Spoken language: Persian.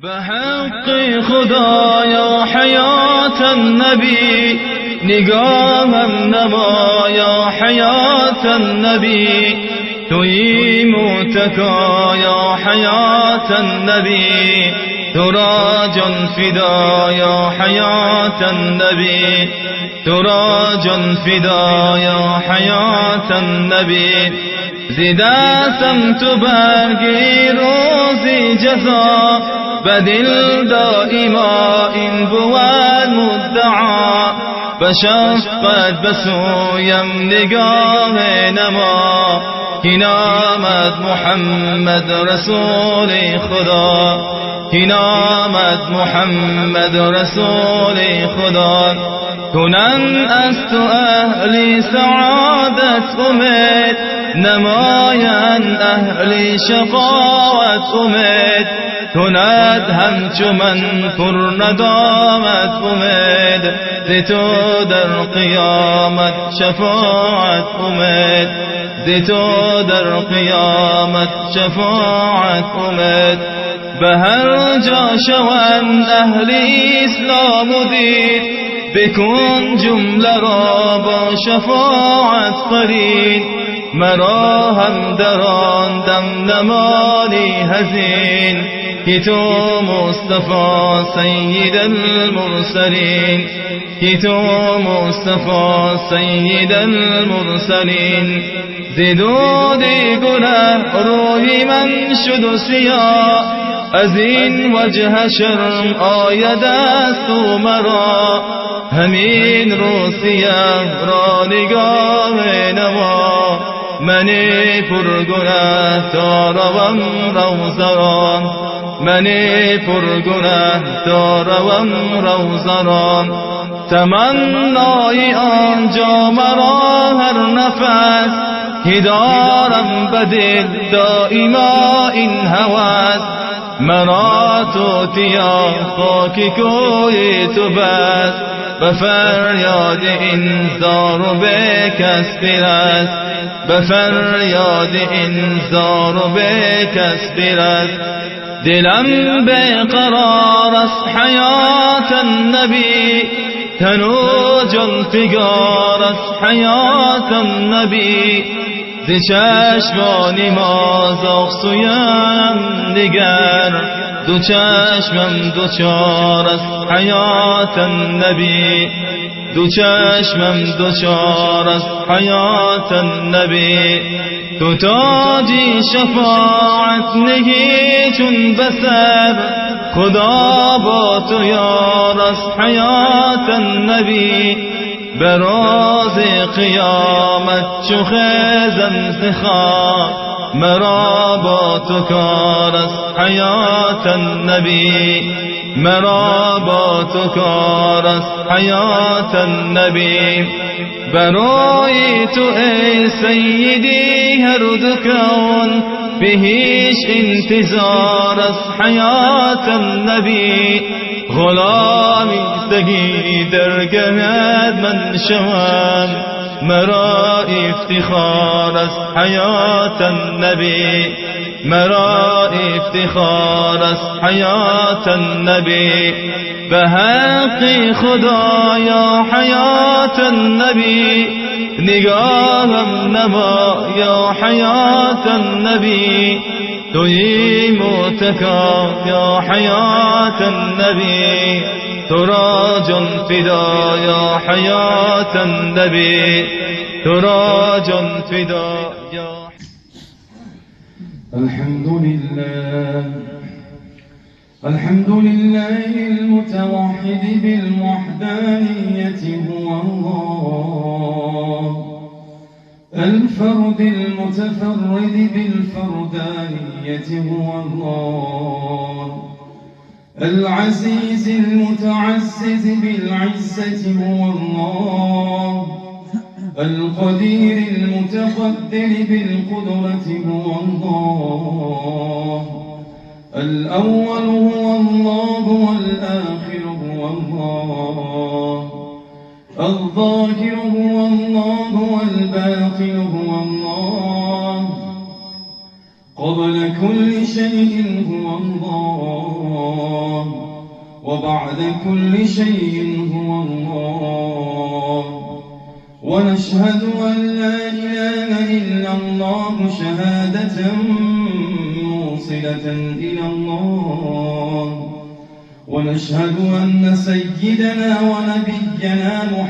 به حق خدایا حیات النبی، نگاهم نما یا حیات النبی، تویی متکا یا حیات النبی، تو را جان فدا یا حیات النبی، تو را جان فدا یا حیات النبی. زدستم تو برگی روزی جزا، بدل دائما این بود مدعا، بشفقت بسویم نگاه نما، این آمد محمد رسول خدا، این آمد محمد رسول خدا. کنن از تو اهل سعادت امید، نمایند اهل شقاوت امید، کند همچو من پر ندامت امید، ز تو در قیامت شفاعت امید، ز تو در قیامت شفاعت امید. به هر جا شوند اهل اسلام و دین، بکن جمله را با شفاعت قرین، مرا هم در آن دم نمانی حزین، که تو مصطفی سید المرسلین، که تو مصطفی سید المرسلین. ز دود گناه روی من شد و سیاه، از این وجه شرم آید از تو مرا، همین رو سیاه را نگاه نما، من پرگناه تا روم روزه را، من پرگناه تا روم روزه را. تمنای آنجا مرا هر نفس، که دارم به دل دائما این هوس، مرا توتیا خاک کوی تو بس، به فریاد این زار و به کس برس، به فریاد این زار و به کس برس. دلم به قرار است حیات النبی، تن و جان فگار است حیات النبی، ز چشمان ما زاغ سویم نگر، دو چشمم دوچار است حیات النبی، دو چشمم دوچار است حیات النبی. تو تاجی شفاعت نهی چون بسر، خدا با تو یار است حیات النبی، براز قیامت چو خزم ز خاک، مرا با تو کار است حیات النبی، مرا با تو کار است حیات النبی. برای تو ای سیدی هر دو کون، به هیچ انتظار است حیات النبی، غلامی سگی درگهت من شوم، مرا افتخار است حیات النبی، مرا افتخار است حیات النبی. به حق خدا یا حیات النبی، نگاهم نما یا حیات النبی، تویی متکا یا حیات النبی، تو را جان فدا یا حیات النبی، تو را جان فدا یا. الحمد لله، الحمد لله المتوحد بالوحدانية هو الله، الفرد المتفرد بالفردانية هو الله، العزيز المتعزز بالعزة هو الله، القدير المتقدر بالقدرة هو الله، الأول هو الله والآخر هو الله، الظاهر هو الله والباطن هو الله، قبل كل شيء هو الله، وبعد كل شيء هو الله. ونشهد أن لا إله إلا الله شهادة موصلة إلى الله. ونشهد أن سيدنا ونبينا محمد